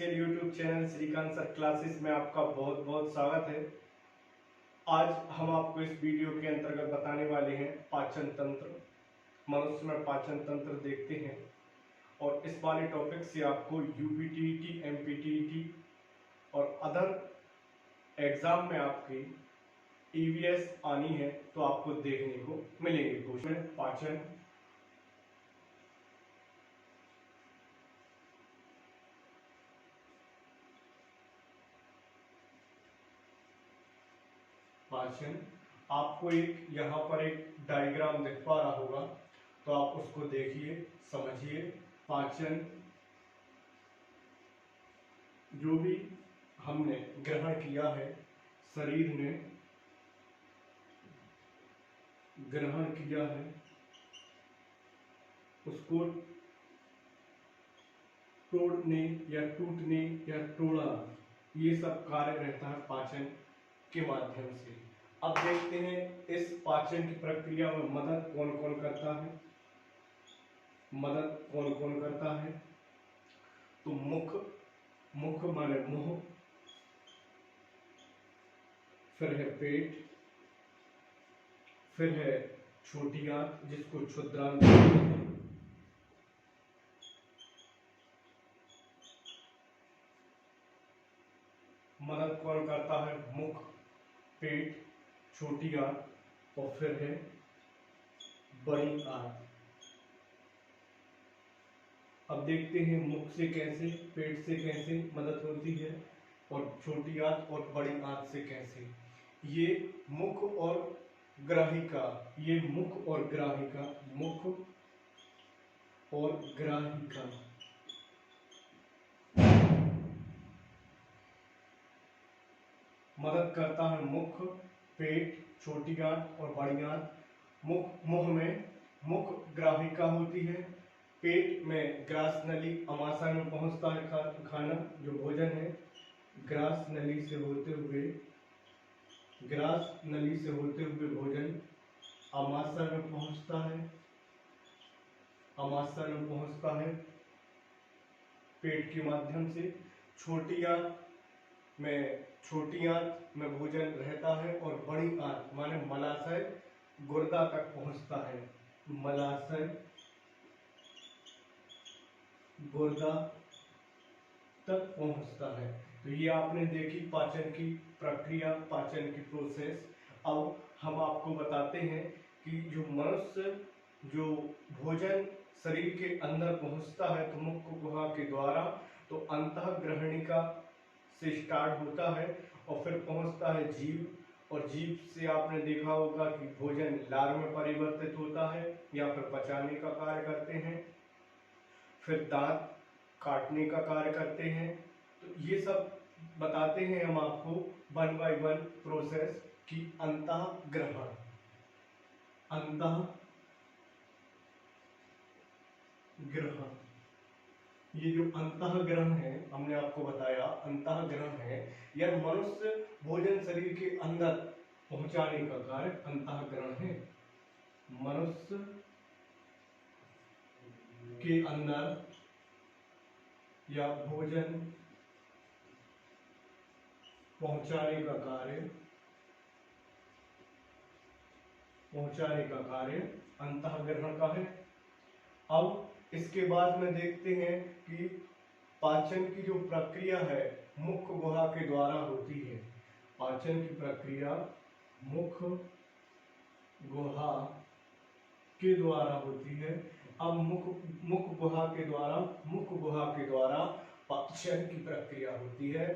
Official YouTube channel Shrikant sir classes में आपका बहुत बहुत स्वागत है। आज हम आपको इस वीडियो के अंतर्गत बताने वाले हैं पाचन तंत्र। मनुष्य में पाचन तंत्र देखते हैं और इस वाले टॉपिक से आपको यूपीटीईटी, एमपीटीईटी और अदर एग्जाम में आपकी ईवीएस आनी है तो आपको देखने को मिलेंगे क्वेश्चन। पाचन पाचन आपको एक यहाँ पर एक डायग्राम दिख पा रहा होगा, तो आप उसको देखिए, समझिए। पाचन जो भी हमने ग्रहण किया है, शरीर ने ग्रहण किया है, उसको तोड़ने या टूटने या तोड़ा, ये सब कार्य रहता है पाचन के माध्यम से। अब देखते हैं इस पाचन की प्रक्रिया में मदद कौन कौन करता है। मदद कौन कौन करता है? तो मुख, मुख माने मुंह, फिर है पेट, फिर है छोटी आंत जिसको क्षुद्रांत कहते हैं, मदद कौन करता है? मुख, पेट, छोटी आंत और फिर है बड़ी आंत। अब देखते हैं मुख से कैसे, पेट से कैसे मदद होती है और छोटी आंत और बड़ी आंत से कैसे। ये मुख और ग्राहिका, ये मुख और ग्राहिका, मुख और ग्राहिका मदद करता है। मुख, पेट, छोटी आंत और बड़ी आंत। मुख, मुंह में मुख ग्राहिका होती है। पेट में ग्रास नली, आमाशय में पहुंचता है खाना, जो भोजन है, ग्रास नली से होते हुए, ग्रास नली से होते हुए भोजन आमाशय में पहुंचता है, आमाशय में पहुंचता है पेट के माध्यम से। छोटी आंत में भोजन रहता है और बड़ी आंत माने मलाशय गुर्दा तक पहुंचता है, मलाशय गुर्दा तक पहुंचता है। तो ये आपने देखी पाचन की प्रक्रिया, पाचन की प्रोसेस। अब हम आपको बताते हैं कि जो मनुष्य जो भोजन शरीर के अंदर पहुंचता है तो मुख गुहा के द्वारा, तो अंतःग्रहणिका से स्टार्ट होता है और फिर पहुंचता है जीभ, और जीभ से आपने देखा होगा कि भोजन लार में परिवर्तित होता है या फिर पचाने का कार्य करते हैं, फिर दांत काटने का कार्य करते हैं। तो ये सब बताते हैं हम आपको 1 by 1 प्रोसेस की अंतःग्रहण, अंतःग्रहण। ये जो अंतःग्रहण है, हमने आपको बताया अंतःग्रहण है, यह मनुष्य भोजन शरीर के अंदर पहुंचाने का कार्य अंतःग्रहण है। मनुष्य के अंदर या भोजन पहुंचाने का कार्य अंतःग्रहण का है। अब इसके बाद में देखते हैं कि पाचन की जो प्रक्रिया है मुख गुहा के द्वारा होती है। पाचन की प्रक्रिया मुख गुहा के द्वारा होती है। अब मुख गुहा के द्वारा पाचन की प्रक्रिया होती है,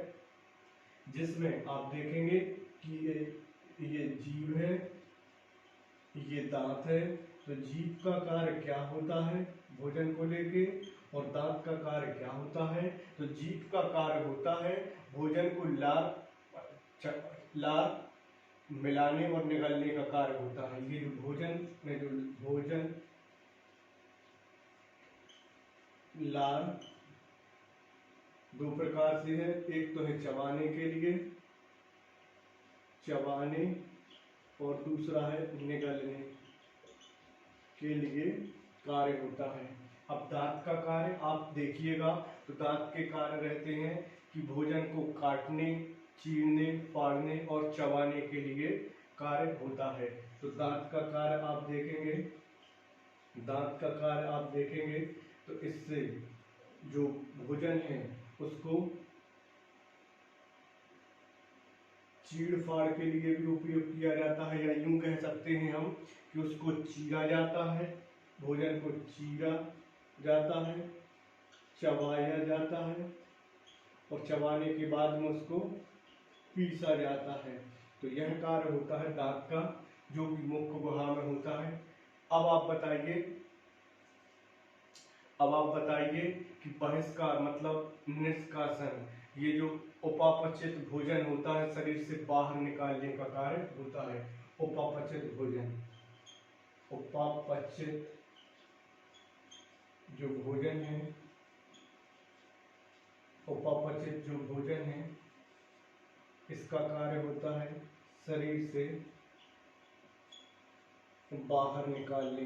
जिसमें आप देखेंगे कि ये जीभ है, ये दांत है। तो जीभ का कार्य क्या होता है भोजन को लेके, और दांत का कार्य क्या होता है? तो जीभ का कार्य होता है भोजन को लार मिलाने और निगलने का कार्य होता है। ये जो भोजन लार दो प्रकार से है, एक तो है चबाने के लिए, चबाने, और दूसरा है निगलने के लिए कार्य होता है। अब दांत का कार्य आप देखिएगा, तो दांत के कार्य रहते हैं कि भोजन को काटने, चीरने, फाड़ने और चबाने के लिए कार्य होता है। तो दांत का कार्य आप देखेंगे, दांत का कार्य आप देखेंगे तो इससे जो भोजन है उसको चीड़ फाड़ के लिए भी उपयोग किया जाता है, या यूं कह सकते हैं हम कि उसको चीरा जाता है, भोजन को चीरा जाता है, चबाया जाता है और चबाने के बाद में उसको पीसा जाता है। तो यह कार्य होता है दांत का, जो कि मुख्य गुहा में होता है। अब आप बताइए कि बहिष्कार मतलब निष्कासन, ये जो उपापचित भोजन होता है शरीर से बाहर निकालने का कार्य होता है। उपापचित भोजन, उपापचित जो भोजन है, उपापचित जो भोजन है इसका कार्य होता है शरीर से बाहर निकालने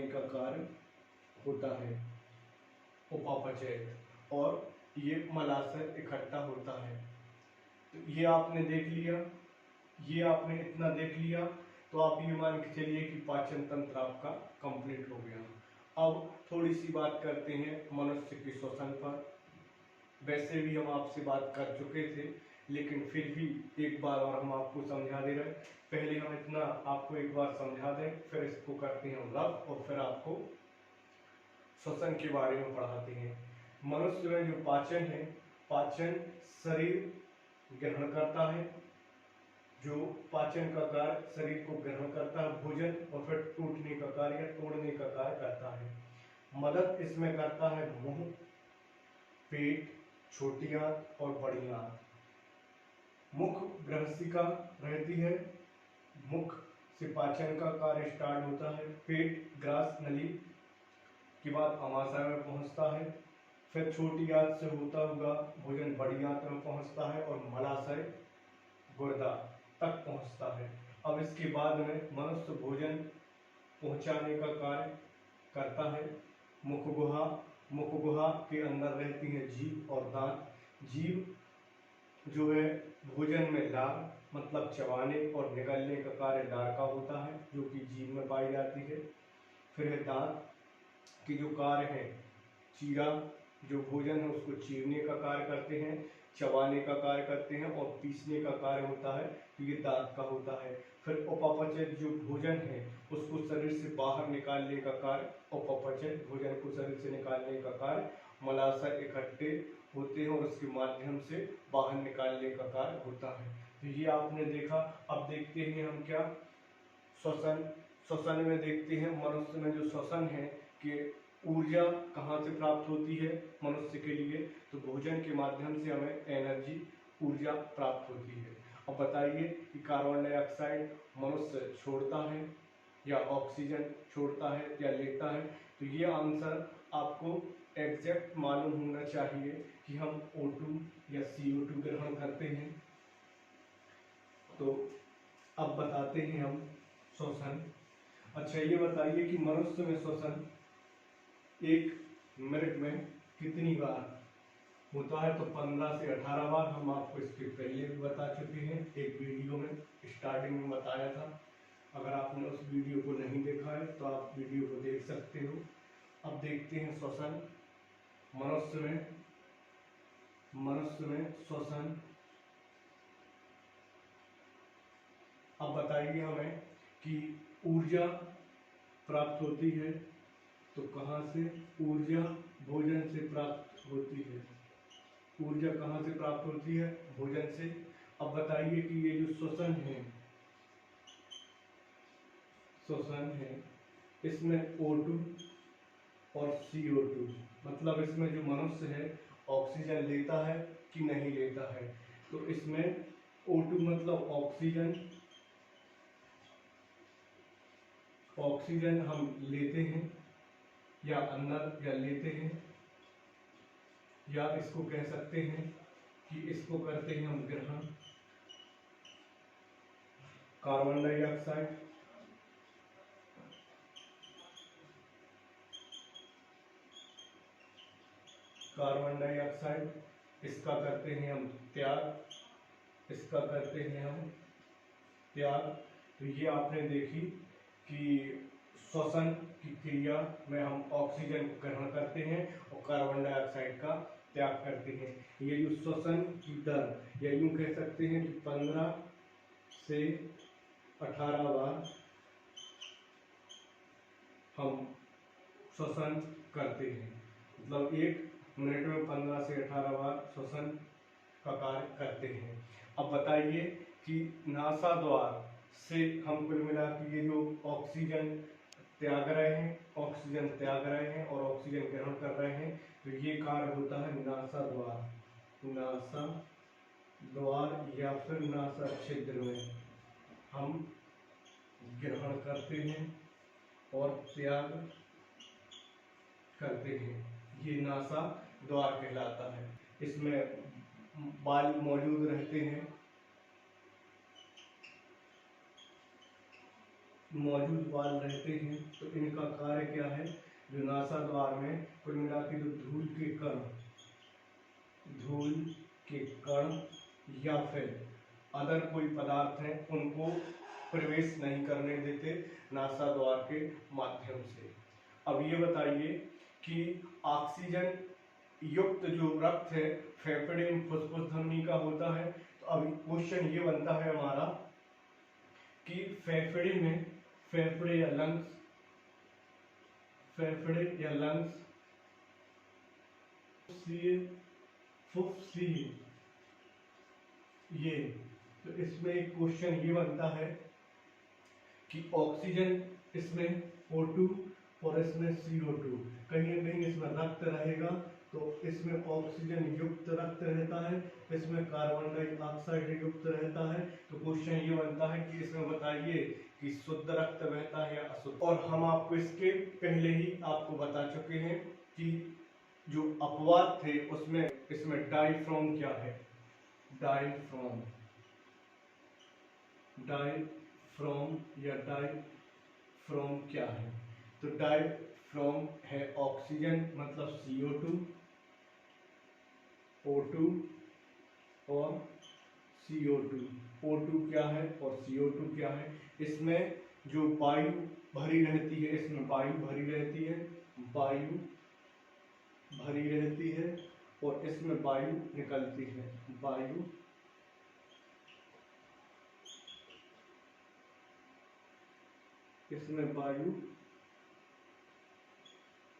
का कार्य होता है उपापचय, और ये मलाशय इकट्ठा होता है। तो ये आपने देख लिया, ये आपने इतना देख लिया, तो आप ये मान के चलिए कि पाचन तंत्र आपका कंप्लीट हो गया। अब थोड़ी सी बात करते हैं मनुष्य के श्वसन पर। वैसे भी हम आपसे बात कर चुके थे, लेकिन फिर भी एक बार और हम आपको समझा दे रहे हैं। पहले हम इतना आपको एक बार समझा दें, फिर इसको करते हैं रफ, और फिर आपको श्वसन के बारे में पढ़ाते हैं। मनुष्य में जो पाचन है, पाचन शरीर ग्रहण करता है, जो पाचन का कार्य शरीर को ग्रहण करता है भोजन, और फिर टूटने का कार्य या तोड़ने का कार्य करता है। मदद इसमें करता है मुंह, पेट, छोटी आंत और बड़ी आंत। मुख ग्रहसिका रहती है, मुख से पाचन का कार्य स्टार्ट होता है। पेट ग्रास नली के बाद अमाशय में पहुंचता है, फिर छोटी आंत से होता हुआ भोजन बड़ी आंत में पहुंचता है और मलाशय गुर्दा तक पहुंचता है। अब इसके बाद में मनुष्य भोजन पहुंचाने का कार्य करता है मुख गुहा। मुख गुहा के अंदर रहती है जीभ और दांत। जीभ जो है भोजन में लार मतलब चबाने और निगलने का कार्य लार का होता है, जो कि जीभ में पाई जाती है। फिर है दांत के जो कार्य है, चीरा, जो भोजन है उसको चीरने का कार्य करते हैं, चबाने का कार्य करते हैं और पीसने का कार्य होता है, तो ये दांत का होता है। फिर उपापचय जो भोजन है उसको शरीर से बाहर निकालने का कार्य, उपापचय भोजन को शरीर से निकालने का कार्य, मलाशय इकट्ठे होते हैं और उसके माध्यम से बाहर निकालने का कार्य होता है। तो ये आपने देखा। अब देखते हैं हम क्या, श्वसन। श्वसन में देखते हैं मनुष्य में जो श्वसन है कि ऊर्जा कहाँ से प्राप्त होती है मनुष्य के लिए, तो भोजन के माध्यम से हमें एनर्जी, ऊर्जा प्राप्त होती है। अब बताइए कि कार्बन डाइऑक्साइड मनुष्य छोड़ता है या ऑक्सीजन छोड़ता है या लेता है, तो ये आंसर आपको एग्जैक्ट मालूम होना चाहिए कि हम O2 या CO2 ग्रहण करते हैं। तो अब बताते हैं हम श्वसन। अच्छा ये बताइए कि मनुष्य में श्वसन एक मिनट में कितनी बार होता है, तो 15 से 18 बार। हम आपको इसके पहले भी बता चुके हैं, एक वीडियो में स्टार्टिंग में बताया था। अगर आपने उस वीडियो को नहीं देखा है तो आप वीडियो को देख सकते हो। अब देखते हैं श्वसन। मनुष्य में श्वसन। अब बताइए हमें कि ऊर्जा प्राप्त होती है, तो कहाँ से ऊर्जा भोजन से प्राप्त होती है। ऊर्जा कहाँ से प्राप्त होती है, भोजन से। अब बताइए कि ये जो श्वसन है इसमें O2 और CO2 मतलब इसमें जो मनुष्य है ऑक्सीजन लेता है कि नहीं लेता है, तो इसमें O2 मतलब ऑक्सीजन हम लेते हैं या अंदर या लेते हैं, या इसको कह सकते हैं कि इसको करते हैं हम ग्रहण। कार्बन डाइऑक्साइड कार्बन डाइऑक्साइड, इसका करते हैं हम त्याग, इसका करते हैं हम त्याग। तो ये आपने देखी कि श्वसन की क्रिया में हम ऑक्सीजन को ग्रहण करते हैं और कार्बन डाइऑक्साइड का त्याग करते हैं। ये जो श्वसन की दर, या यूं कह सकते हैं कि 15 से 18 बार हम श्वसन करते हैं, मतलब 1 मिनट में 15 से 18 बार श्वसन का कार्य करते हैं। अब बताइए कि नासा द्वार से हम कुल मिला के ये जो ऑक्सीजन त्याग रहे हैं और ऑक्सीजन ग्रहण कर रहे हैं, तो ये कार्य होता है नासा द्वार या फिर नासा छिद्र में हम ग्रहण करते हैं और त्याग करते हैं। ये नासा द्वार कहलाता है। इसमें वायु मौजूद रहते हैं, तो इनका कार्य क्या है, जो नासा द्वार में कुल मिला के जो धूल के कण या फिर अदर कोई पदार्थ हैं उनको प्रवेश नहीं करने देते नासा द्वार के माध्यम से। अब ये बताइए कि ऑक्सीजन युक्त जो रक्त है फेफड़े में फुसफुस धमनी का होता है। तो अभी क्वेश्चन ये बनता है हमारा कि फेफड़े या लंग्स फुफ्फुसीय, ये तो इसमें एक क्वेश्चन ये बनता है कि ऑक्सीजन इसमें O2 और इसमें CO2, कहीं ना कहीं इसमें रक्त रहेगा, तो इसमें ऑक्सीजन युक्त रक्त रहता है, इसमें कार्बन डाइऑक्साइड युक्त रहता है। तो क्वेश्चन ये बनता है कि इसमें बताइए कि शुद्ध रक्त बहता है या अशुद्ध। और हम आपको इसके पहले ही आपको बता चुके हैं कि जो अपवाद थे उसमें इसमें डायफ्राम क्या है, डायफ्राम क्या है, तो डायफ्राम है ऑक्सीजन मतलब CO2, O2 और CO2। O2 क्या है और CO2 क्या है, इसमें जो वायु भरी रहती है, इसमें वायु भरी रहती है और इसमें वायु निकलती है, इसमें वायु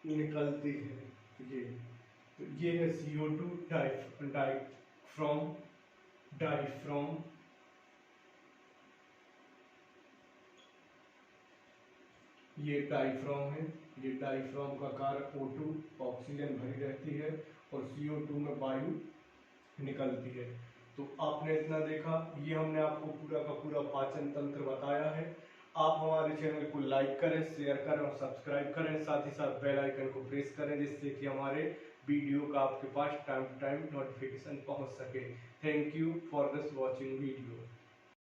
निकलती है। ये है CO2 डायफ्राम। ये डायफ्राम है। ये डायफ्राम का कार्य O2 ऑक्सीजन भरी रहती है और CO2 में वायु निकलती है। तो आपने इतना देखा, ये हमने आपको पूरा का पूरा पाचन तंत्र बताया है। आप हमारे चैनल को लाइक करें, शेयर करें और सब्सक्राइब करें, साथ ही साथ बेल आइकन को प्रेस करें जिससे कि हमारे वीडियो का आपके पास टाइम टू टाइम नोटिफिकेशन पहुंच सके। Thank you for this watching video.